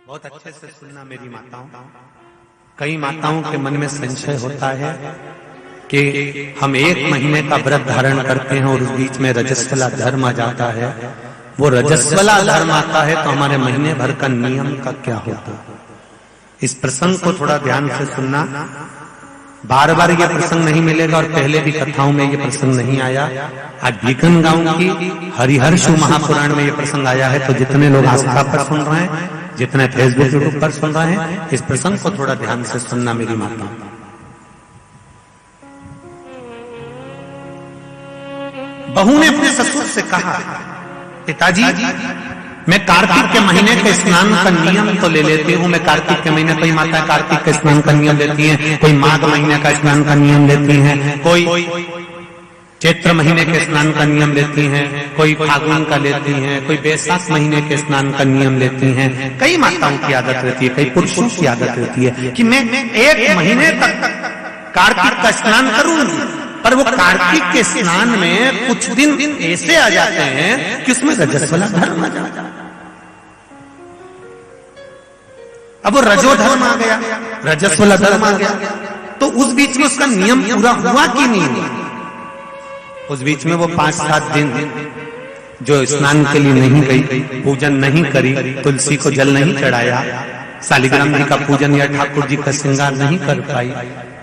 बहुत अच्छे से सुनना मेरी माताओं। कई माताओं के मन में संशय होता है कि हम 1 महीने का व्रत धारण करते हैं और उस बीच में रजस्वला धर्म आ जाता है। वो रजस्वला धर्म आता है तो हमारे महीने भर का नियम का क्या होता है? इस प्रसंग को थोड़ा ध्यान से सुनना। बार बार ये प्रसंग नहीं मिलेगा और पहले भी कथाओं में ये प्रसंग नहीं आया। आज भीखन गांव की हरिहर्ष महापुराण में ये प्रसंग आया है। तो जितने लोग आस्था पर सुन रहे हैं, जितने फेसबुक यूट्यूब पर सुन रहे हैं, इस प्रसंग को थोड़ा ध्यान से सुनना मेरी माता। बहू ने अपने ससुर से कहा, पिताजी मैं कार्तिक के महीने के स्नान का नियम तो ले लेती हूँ। मैं कार्तिक के महीने, कोई माता कार्तिक के स्नान का नियम लेती हैं, कोई माघ महीने का स्नान का नियम लेती हैं, कोई चैत्र महीने के स्नान का नियम लेती हैं, कोई फागुन का लेती हैं, कोई बैसाख महीने के स्नान का नियम लेती हैं। कई माताओं की आदत रहती है, कई पुरुषों की आदत रहती है कि मैं 1 महीने तक कार्तिक का स्नान करूंगी। पर वो कार्तिक के स्नान में कुछ दिन ऐसे आ जाते हैं कि उसमें रजस्वला धर्म आ जाता है। अब वो रजो धर्म आ गया, रजस्वला धर्म आ गया, तो उस बीच में उसका नियम पूरा हुआ कि नहीं हुआ? उस बीच में वो 5-7 दिन जो स्नान के लिए नहीं गई, पूजन नहीं करी, तुलसी को जल नहीं चढ़ाया, शालिग्राम जी का पूजन या ठाकुर जी का श्रृंगार नहीं कर पाई,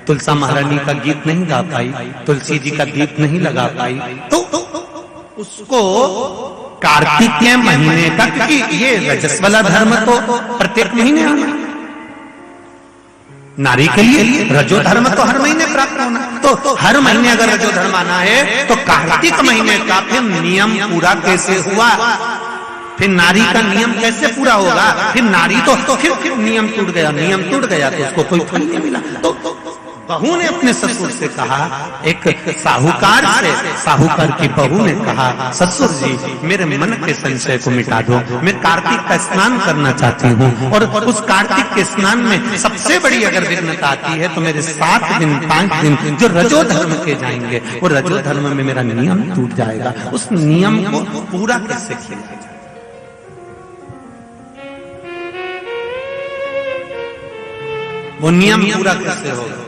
तुलसा महारानी का गीत नहीं गा पाई, तुलसी जी का गीत नहीं लगा पाई, तो उसको कार्तिक के महीने का, क्योंकि ये रजस्वला धर्म तो प्रत्येक महीने आना, नारी के लिए रजो धर्म तो हर महीने प्राप्त होना, तो हर महीने अगर रजो धर्म आना है तो कार्तिक महीने का फिर नियम पूरा कैसे हुआ? फिर नारी का नियम कैसे पूरा होगा? फिर नारी तो फिर नियम टूट गया, नियम टूट गया तो उसको कोई फल नहीं मिला। तो बहू ने अपने ससुर से कहा, एक साहूकार से, साहूकार की बहू ने कहा, ससुर जी मेरे मन के संशय को मिटा दो। मैं कार्तिक का स्नान करना चाहती हूँ और उस कार्तिक के स्नान में सबसे बड़ी अगर विघ्नता आती है तो मेरे 7 दिन 5 दिन जो रजो धर्म के जाएंगे, वो रजो धर्म में मेरा नियम टूट जाएगा। उस नियम को पूरा कैसे किया जाए? वो नियम पूरा कैसे होगा?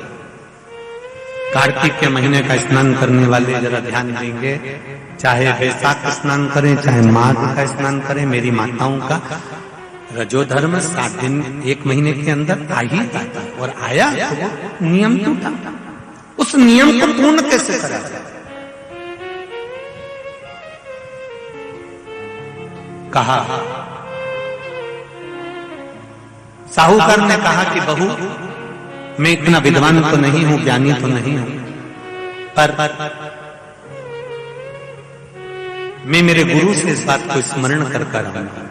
कार्तिक के महीने का स्नान करने वाले जरा ध्यान देंगे, चाहे बैसाख स्नान करें, चाहे माघ का स्नान करें, मेरी माताओं का रजो धर्म 7 दिन 1 महीने के अंदर आ ही जाता, और आया तो वो नियम टूटा। उस नियम को पूर्ण कैसे करा जाए? कहा, साहूकार ने कहा कि बहू मैं इतना विद्वान तो नहीं हूं, ज्ञानी तो नहीं हूं, पर मैं मेरे गुरु से इस बात को स्मरण कर आऊंगा।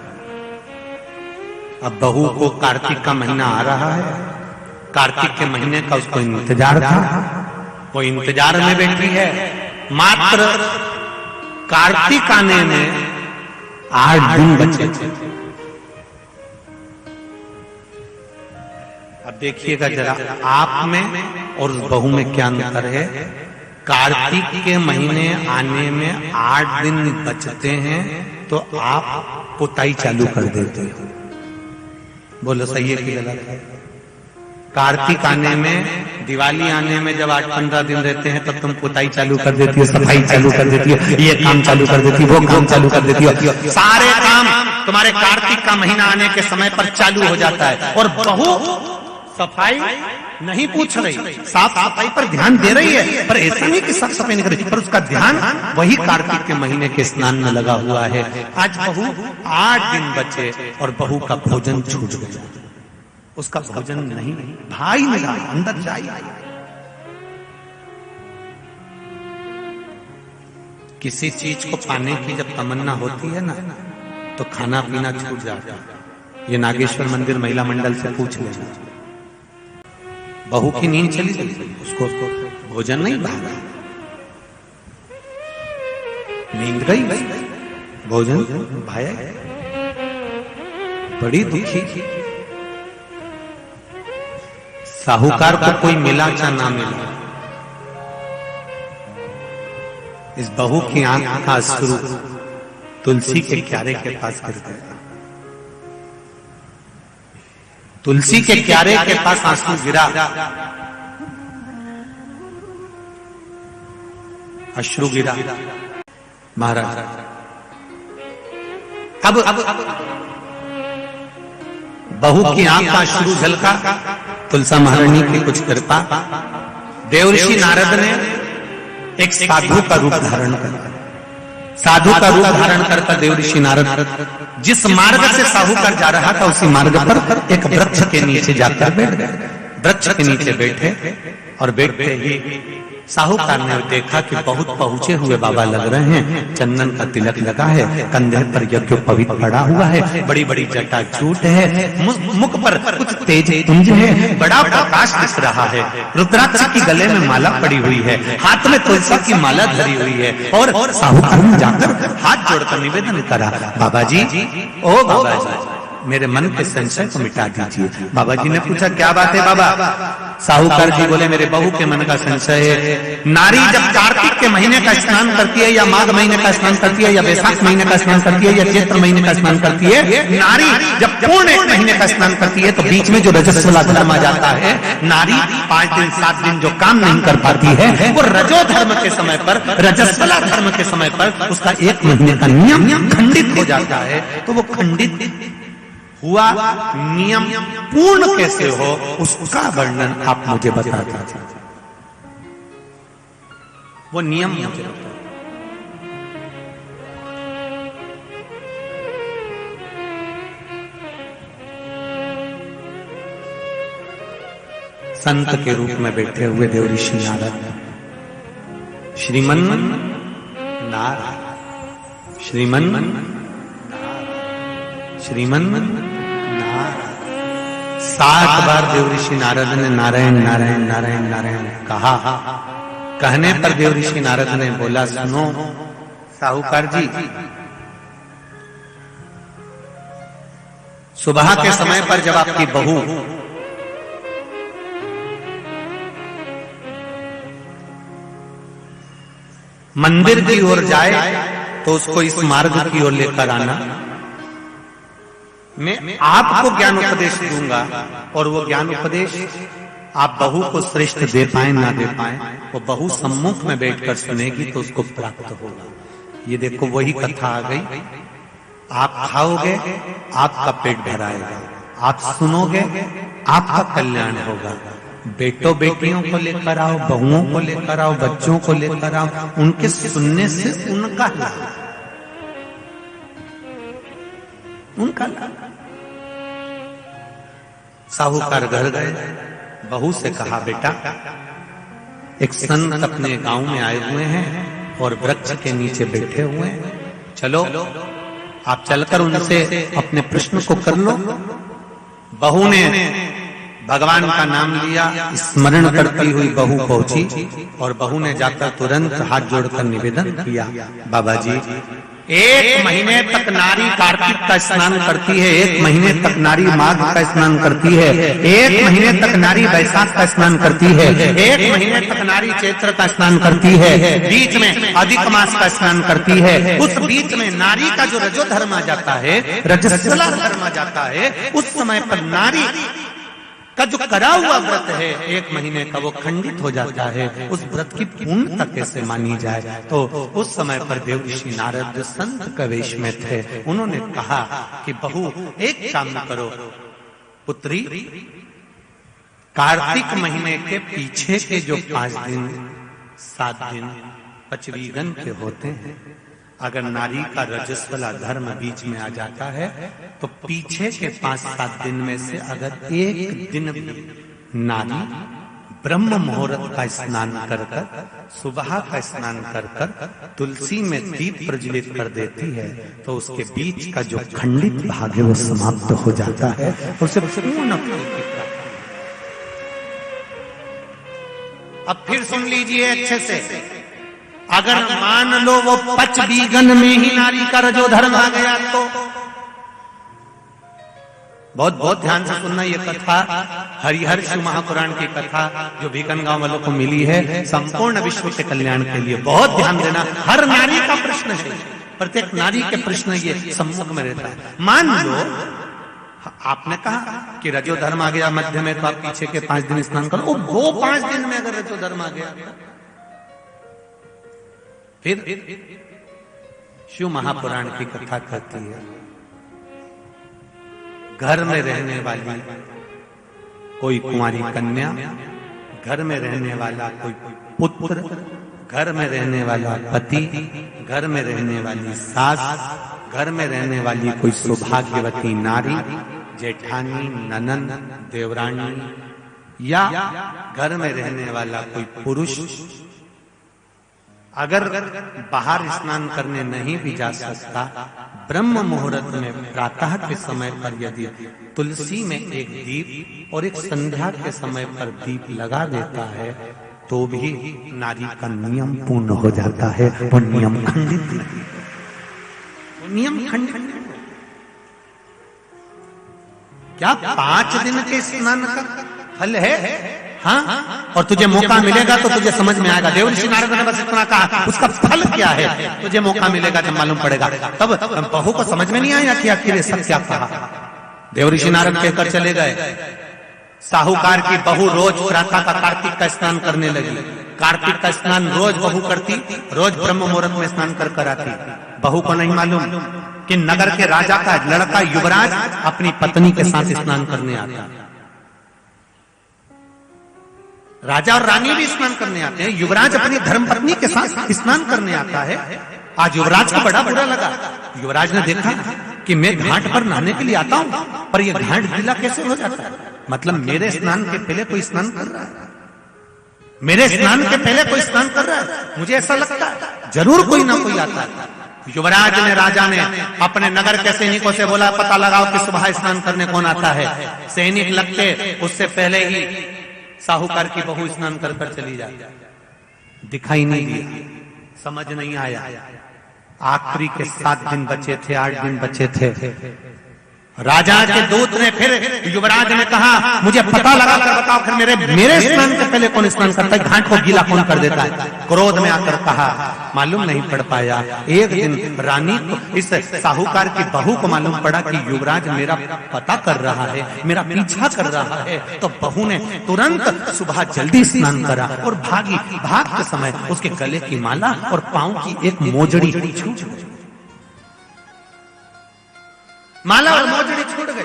अब बहू को कार्तिक का महीना आ रहा है, कार्तिक के महीने का उसको इंतजार था, वो इंतजार में बैठी है। मात्र कार्तिक आने में 8 दिन बचे थे। अब देखिएगा जरा, आप में और उस बहू में क्या अंतर है। कार्तिक के महीने आने में 8 दिन बचते हैं तो आप पुताई चालू कर देते हो। बोलो सही है कि गलत है? कार्तिक आने में, दिवाली आने में जब 8-15 दिन रहते हैं तब तुम पुताई चालू कर देती हो, सफाई चालू कर देती हो, ये काम चालू कर देती हो, वो काम चालू कर देती हो। सारे काम तुम्हारे कार्तिक का महीना आने के समय पर चालू हो जाता है। और बहू सफाई नहीं पूछ रही, साफ सफाई पर ध्यान दे रही है, पर ऐसा नहीं कि साफ सफाई नहीं कर रही, पर उसका ध्यान वही कार्तिक के महीने के स्नान में लगा हुआ है। आज बहू 8 दिन बचे और बहू का भोजन छूट गया, उसका भोजन नहीं, भाई मिला अंदर जाए। किसी चीज को पाने की जब तमन्ना होती है ना, तो खाना पीना छूट जाता है। ये नागेश्वर मंदिर महिला मंडल से पूछ लेना। बहू की नींद चली गई, उसको भोजन नहीं भागा, नींद गई, भोजन भाया, बड़ी दुखी थी। साहूकार को कोई मिला चाहे ना मिला, इस बहू की आंख का अश्रु तुलसी के क्यारे के पास गिर गया। तुलसी के क्यारे के पास आंसू गिरा, अश्रु गिरा। महाराज अब बहू की आंख का अश्रु झलका, तुलसा महारानी की कुछ कृपा, देवर्षि नारद ने एक साधु का रूप धारण कर, साधु का रूप धारण करता देवर्षि नारद जिस मार्ग से साहूकार जा रहा था उसी मार्ग पर एक वृक्ष के नीचे जाकर बैठ गए। वृक्ष के नीचे बैठे और बैठते ही साहूकार ने देखा कि बहुत पहुंचे हुए बाबा लग रहे हैं, चंदन का तिलक लगा है, कंधे पर यज्ञोपवीत पड़ा हुआ है, बड़ी बड़ी जटा जूट है, मुख पर कुछ तेज पुंज है, बड़ा प्रकाश दिख रहा है। रुद्राक्ष की गले में माला पड़ी हुई है, हाथ में तुलसी की माला धरी हुई है। और साहूकार ने जाकर हाथ जोड़कर निवेदन करा, बाबा जी, ओ बाबा जी, मेरे मन के संशय को मिटा दीजिए। बाबा जी ने पूछा, क्या बात है बाबा? साहूकार जी बोले, मेरे बहू के मन का संशय है। नारी जब कार्तिक के महीने का स्नान करती है, या माघ महीने का स्नान करती है, या वैशाख महीने का स्नान करती है, या चैत्र महीने का स्नान करती है, नारी जब पूर्ण एक महीने का स्नान करती है तो बीच में जो रजस्वला धर्म आ जाता है, नारी 5 दिन 7 दिन जो काम नहीं कर पाती है, वो रजो धर्म के समय पर, रजस्वला धर्म के समय पर उसका 1 महीने का नियम खंडित हो जाता है। तो वो खंडित हुआ नियम पूर्ण कैसे हो, उसका वर्णन आप मुझे बता दीजिए। वो नियम मुझे संत के रूप में बैठे हुए देवर्षि नारद, श्रीमन नारायण, श्रीमन श्रीमन 7 बार देवर्षि नारद ने नारायण नारायण नारायण नारायण कहा। कहने पर देवर्षि नारद ने बोला, सुनो साहूकार जी, सुबह के समय पर जब आपकी बहू मंदिर की ओर जाए तो उसको इस मार्ग की ओर लेकर आना। मैं आपको ज्ञान उपदेश दूंगा और वो ज्ञान उपदेश आप बहू को श्रेष्ठ दे पाए ना दे पाए, वो बहू सम्मुख में बैठकर सुनेगी तो उसको प्राप्त होगा। ये देखो वही कथा आ गई। आप खाओगे आपका पेट भराएगा, आप सुनोगे आपका कल्याण होगा। बेटों बेटियों को लेकर आओ, बहुओं को लेकर आओ, बच्चों को लेकर आओ, उनके सुनने से उनका लाभ, उनका लाभ। साहूकार घर गए, बहू से कहा, बेटा एक संत अपने गांव में आए हुए हैं और वृक्ष के नीचे बैठे हुए हैं, चलो आप चलकर उनसे अपने प्रश्न को कर लो। बहू ने भगवान का नाम लिया, स्मरण करती हुई बहू पहुंची और बहू ने जाकर तुरंत हाथ जोड़कर निवेदन किया, बाबा जी 1 महीने तक नारी कार्तिक का स्नान करती है, 1 महीने तक नारी माघ का स्नान करती है, 1 महीने तक नारी वैशाख का स्नान करती है, 1 महीने तक नारी चैत्र का स्नान करती है, बीच में अधिक मास का स्नान करती है। उस बीच में नारी का जो रजो धर्म आ जाता है, रजस्वला धर्म आ जाता है, उस समय पर नारी का जो करा हुआ व्रत है 1 महीने का, वो खंडित हो जाता है। उस व्रत की पूर्णता कैसे मानी जाए? तो उस समय पर देवर्षि नारद संत के वेश में थे, उन्होंने कहा कि बहू एक काम करो पुत्री, कार्तिक महीने के पीछे के जो 5 दिन 7 दिन पचवीगन के होते हैं, अगर नारी का रजस्वला धर्म बीच में आ जाता है तो पीछे के 5-7 दिन में से अगर 1 दिन भी नारी ब्रह्म मुहूर्त का स्नान कर कर, सुबह का स्नान कर कर तुलसी में दीप प्रज्वलित कर देती है तो उसके बीच का जो खंडित भाग है वो समाप्त हो जाता है, उसे पूर्ण फल की प्राप्ति। अब फिर सुन लीजिए अच्छे से, अगर मान लो वो पचवीगन में ही नारी का रजो धर्म आ गया तो बहुत बहुत ध्यान से सुनना, ये कथा हरिहर शिव महापुराण की कथा जो भीकन गांव वालों को मिली है, संपूर्ण विश्व के कल्याण के लिए बहुत ध्यान देना। हर नारी का प्रश्न है, प्रत्येक नारी के प्रश्न ये सम्मुख में रहता है। मान लो आपने कहा कि रजो धर्म आ गया मध्य में तो आप पीछे के 5 दिन स्नान करो। वो 5 दिन में अगर रजो धर्म आ गया, फिर शिव महापुराण की कथा कहती है, घर में रहने वाली कोई कुंवारी कन्या, घर में रहने वाला कोई पुत्र, घर में रहने वाला पति, घर में रहने वाली सास, घर में रहने वाली कोई सौभाग्यवती नारी, जेठानी, ननन, देवरानी, या घर में रहने वाला कोई पुरुष अगर बाहर स्नान करने नहीं भी जा सकता, ब्रह्म मुहूर्त में प्रातः के समय पर यदि तुलसी में एक दीप और एक संध्या के समय पर दीप लगा देता है तो भी नारी का नियम पूर्ण हो जाता है। वो नियम खंडित नहीं, नियम खंडित। क्या 5 दिन के स्नान का फल है? हाँ, और तुझे मौका मिलेगा तो तुझे समझ में आएगा। देवर्षि नारद ने बस इतना कहा, उसका फल क्या है तुझे मौका मिलेगा जब मालूम पड़ेगा। तब बहू को समझ में नहीं आया कि आखिर सब क्या कहा। देवर्षि नारद कहकर चले गए। साहूकार की बहू रोज प्रातः का कार्तिक का स्नान करने लगी। कार्तिक का स्नान रोज बहू करती, रोज ब्रह्म मुहूर्त में स्नान कर आती। बहू को नहीं मालूम कि नगर के राजा का लड़का युवराज अपनी पत्नी के साथ स्नान करने आता। राजा और रानी भी स्नान करने आते हैं, युवराज अपनी धर्मपत्नी के साथ स्नान करने आता है। आज युवराज को बड़ा बुरा लगा। युवराज ने देखा कि मैं घाट पर नहाने के लिए आता हूं, पर यह घाट गीला कैसे हो जाता है? मतलब मेरे स्नान के पहले कोई स्नान कर रहा है, मेरे स्नान के पहले कोई स्नान कर रहा है। मुझे ऐसा लगता है जरूर कोई ना कोई आता है। युवराज ने, राजा ने अपने नगर के सैनिकों से बोला, पता लगाओ कि सुबह स्नान करने कौन आता है। सैनिक लगते उससे पहले ही साहूकार की बहू स्नान कर चली जाती। दिखाई नहीं दिया, समझ नहीं आया। आखिरी के 7 दिन बचे थे, 8 दिन बचे थे। राजा के दूत ने फिर युवराज ने कहा, मुझे पता लगा कर बताओ फिर मेरे स्नान के पहले कौन स्नान करता है, घाट को गीला कौन कर देता है। क्रोध में आकर कहा, मालूम नहीं पड़ पाया। एक दिन रानी को, इस साहूकार की बहू को मालूम पड़ा कि युवराज मेरा पता कर रहा है, मेरा पीछा कर रहा है। तो बहू ने तुरंत सुबह जल्दी स्नान करा और भागी। भागते समय उसके गले की माला और पांव की एक मोजड़ी छूट गई। माला और मोजड़ी छूट गई।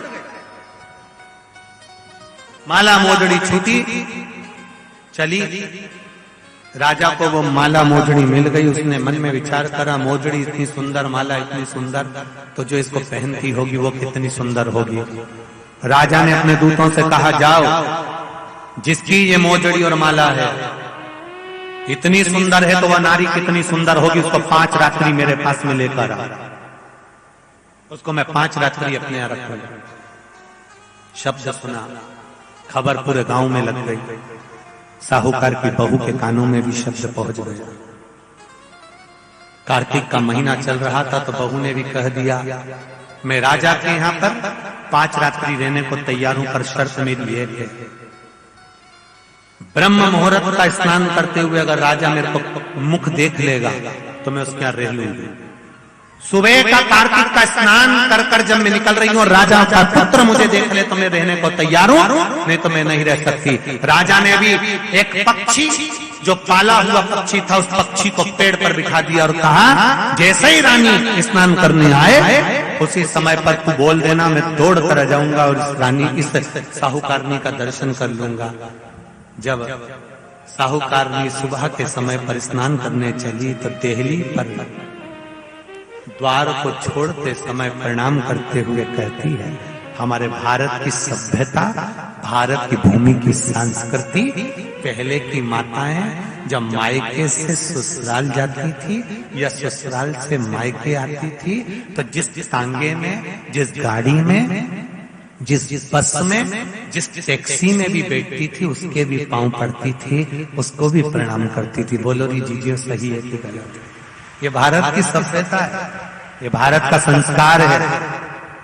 माला मोजड़ी छूटी, चली। राजा को वो माला मोजड़ी मिल गई। उसने मन में विचार करा, मोजड़ी इतनी सुंदर, माला इतनी सुंदर, तो जो इसको पहनती होगी वो कितनी सुंदर होगी। राजा ने अपने दूतों से कहा, जाओ, जिसकी ये मोजड़ी और माला है इतनी सुंदर है तो वह नारी कितनी सुंदर होगी, उसको 5 रात्रि मेरे पास में लेकर आ। उसको मैं 5 रात्रि अपने यहाँ रखूंगा। शब्द सुना, खबर पूरे गांव में लग गई। साहूकार की बहू के कानों में भी शब्द पहुंच गया। कार्तिक का महीना चल रहा था तो बहू ने भी कह दिया, मैं राजा के यहाँ पर 5 रात्रि रहने को तैयार हूं, पर शर्त मेरी ये है, ब्रह्म मुहूर्त का स्नान करते हुए अगर राजा मेरे को मुख देख लेगा तो मैं उसके यहाँ रह लूंगी। सुबह का कार्तिक का स्नान कर कर जब मैं निकल रही हूँ और राजा का पुत्र मुझे देख ले तो मैं रहने को तैयार हूँ, नहीं तो मैं नहीं रह सकती। राजा ने भी एक पक्षी, जो पाला हुआ पक्षी था, उस पक्षी को पेड़ पर बिठा दिया और कहा, जैसे ही रानी स्नान करने आए उसी समय पर तू बोल देना, मैं दौड़ कर जाऊंगा और इस साहूकारनी का दर्शन कर लूंगा। जब साहूकारनी सुबह के समय पर स्नान करने चली तो देहली पर द्वार को छोड़ते समय प्रणाम करते हुए कहती है, हमारे भारत की सभ्यता, भारत की भूमि की संस्कृति, पहले की माताएं जब मायके से ससुराल जाती थी या ससुराल से मायके आती थी तो जिस तांगे में, जिस गाड़ी में, जिस बस में, जिस टैक्सी में भी बैठती थी उसके भी पांव पड़ती थी, उसको भी प्रणाम करती थी। बोलो री जीजिए, सही है कि गलत? ये भारत की सभ्यता है, ये भारत का संस्कार है,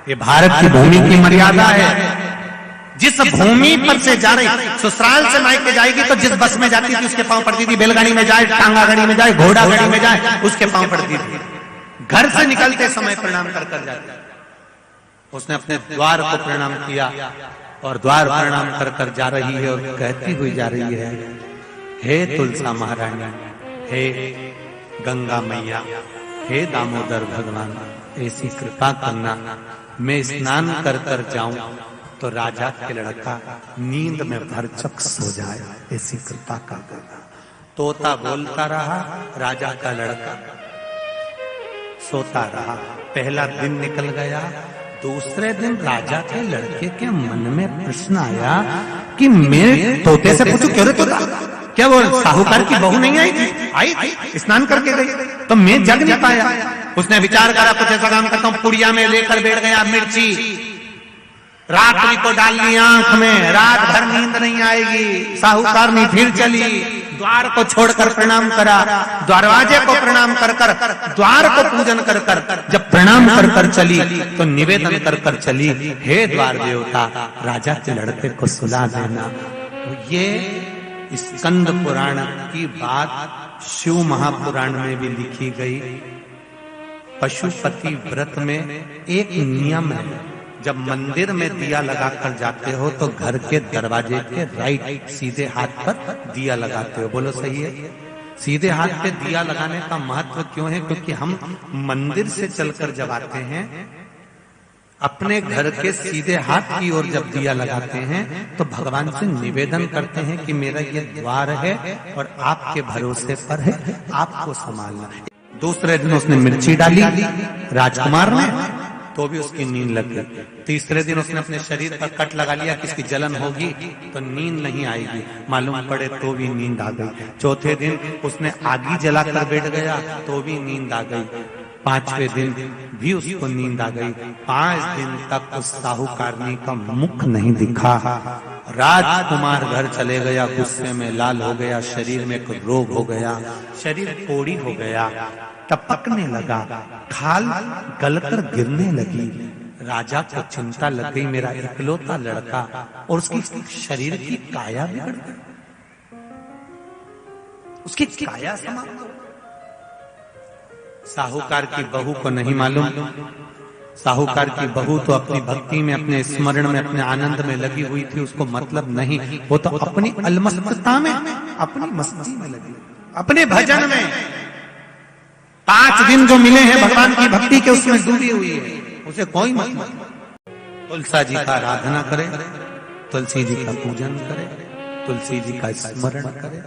ये भारत की भूमि की मर्यादा है। जिस भूमि पर से जा रही, ससुराल से मायके जाएगी तो जिस बस में जाती थी उसके पांव पड़ती थी, बैलगाड़ी में जाए, टांगा गाड़ी में जाए, घोड़ा गाड़ी में जाए, उसके पांव पड़ती थी। घर से निकलते समय प्रणाम कर कर जाती। उसने अपने द्वार को प्रणाम किया और द्वार प्रणाम कर कर जा रही है और कहती हुई जा रही है, हे तुलसा महारानी, हे गंगा मैया, हे दामोदर भगवान, ऐसी कृपा करना मैं स्नान कर कर जाऊं तो राजा के लड़का नींद में भरचक सो जाए, ऐसी कृपा कर देना। तोता बोलता रहा, राजा का लड़का सोता रहा। पहला दिन निकल गया। दूसरे दिन राजा के लड़के के मन में प्रश्न आया कि मैं तोते से पूछूं, क्यों रे तोता, क्या वो साहूकार की बहू नहीं आई थी? आई थी, स्नान करके गई, तो मैं जग नहीं पाया। उसने विचार करा, कुछ ऐसा काम करता हूं, पुड़िया में लेकर बैठ गया मिर्ची, रात्रि को डाल ली आंख में, रात भर नींद नहीं आएगी। साहूकार ने फिर चली, द्वार को छोड़कर प्रणाम करा, दरवाजे को प्रणाम कर कर, द्वार को पूजन कर कर, जब प्रणाम कर कर चली तो निवेदन कर कर चली, हे द्वार देवता, राजा के लड़के को सुला देना। ये स्कंद पुराण की बात शिव महापुराण में भी लिखी गई। पशुपति व्रत में एक नियम है, जब मंदिर में दिया लगाकर जाते हो तो घर के दरवाजे के राइट सीधे हाथ पर दिया लगाते हो। बोलो सही है? सीधे हाथ पे दिया लगाने का महत्व क्यों है? क्योंकि हम मंदिर से चलकर जब आते हैं, अपने घर के सीधे हाथ की ओर जब दिया लगाते हैं तो भगवान से निवेदन करते हैं कि मेरा ये द्वार है और आपके भरोसे पर है, आपको संभालना है। दूसरे दिन उसने मिर्ची डाली राजकुमार ने, तो भी उसकी नींद लग गई। तीसरे दिन उसने अपने शरीर पर कट लगा लिया कि इसकी जलन होगी तो नींद नहीं आएगी, मालूम पड़े तो भी नींद आ गई। चौथे दिन उसने आगी जलाकर बैठ गया तो भी नींद आ गई। पांचवें दिन भी उसको नींद आ गई। 5 दिन तक उस साहूकारनी का मुख नहीं दिखा। राजकुमार घर चले गया, गुस्से में लाल हो गया, शरीर में एक रोग हो गया, शरीर कोड़ी हो गया, टपकने लगा, खाल गलकर गिरने लगी। राजा को चिंता लग गई, मेरा इकलौता लड़का, और उसकी शरीर की काया बिगड़ गई, उसकी काया समाप्त हो। साहूकार की बहू को नहीं मालूम, साहूकार की बहू तो अपनी भक्ति में, अपने स्मरण में, अपने आनंद में लगी हुई थी, उसको मतलब नहीं, वो तो अपनी अलमस्तता में, अपनी मस्ती में लगी, अपने भजन में। 5 दिन जो मिले हैं भगवान की भक्ति के, उसमें डूबी हुई है, उसे कोई मतलब। तुलसा जी का आराधना करे, तुलसी जी का पूजन करे, तुलसी जी का स्मरण करे,